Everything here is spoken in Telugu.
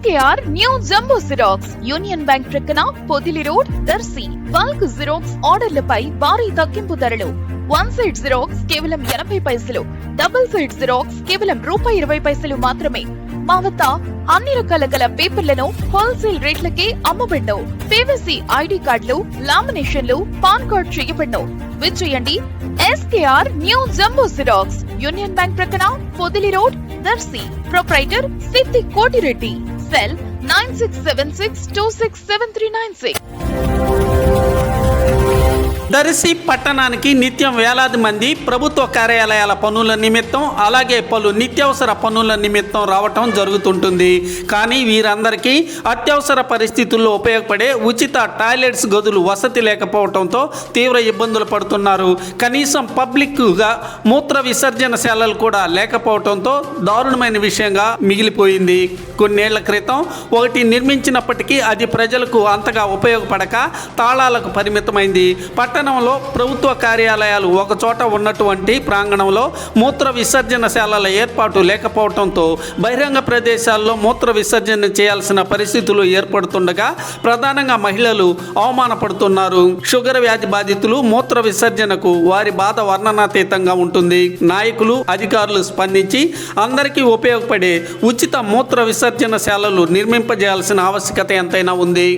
SKR new jumbo xerox Union Bank ప్రక్కన Podili road Darsi. Bulk Xerox ఆర్డర్లపై భారీ తగ్గింపు ధరలు. వన్ సైడ్ జిరాక్స్ కేవలం 80 పైసలు, డబుల్ సైడ్ జిరాక్స్ కేవలం ₹20 మాత్రమే. మా వద్ద అన్ని రకాల గల పేపర్లను హోల్సేల్ రేట్లకే అమ్మబడ్ను. PVC ID కార్డులు, లామినేషన్లు, పాన్ కార్డ్ చేయబడ్ను. విచ్చేయండి SKR new jumbo xerox Union Bank ప్రక్కన పొదిలి రోడ్ దర్శి. ప్రొప్రైటర్ సిద్ధి కోటిరెడ్డి. సెల్ 9676267396. దర్శి పట్టణానికి నిత్యం వేలాది మంది ప్రభుత్వ కార్యాలయాల పనుల నిమిత్తం, అలాగే పలు నిత్యావసర పనుల నిమిత్తం రావటం జరుగుతుంటుంది. కానీ వీరందరికీ అత్యవసర పరిస్థితుల్లో ఉపయోగపడే ఉచిత టాయిలెట్స్ గదులు వసతి లేకపోవడంతో తీవ్ర ఇబ్బందులు పడుతున్నారు. కనీసం పబ్లిక్గా మూత్ర విసర్జనశాలలు కూడా లేకపోవడంతో దారుణమైన విషయంగా మిగిలిపోయింది. కొన్నేళ్ల క్రితం ఒకటి నిర్మించినప్పటికీ అది ప్రజలకు అంతగా ఉపయోగపడక తాళాలకు పరిమితమైంది. పట్టణంలో ప్రభుత్వ కార్యాలయాలు ఒక చోట ఉన్నటువంటి ప్రాంగణంలో మూత్ర విసర్జనశాలల ఏర్పాటు లేకపోవడంతో బహిరంగ ప్రదేశాల్లో మూత్ర విసర్జన చేయాల్సిన పరిస్థితులు ఏర్పడుతుండగా ప్రధానంగా మహిళలు అవమానపడుతున్నారు. షుగర్ వ్యాధి బాధితులు మూత్ర విసర్జనకు వారి బాధ వర్ణనాతీతంగా ఉంటుంది. నాయకులు, అధికారులు స్పందించి అందరికీ ఉపయోగపడే ఉచిత మూత్ర విసర్జనశాలలు నిర్మింపజేయాల్సిన ఆవశ్యకత ఎంతైనా ఉంది.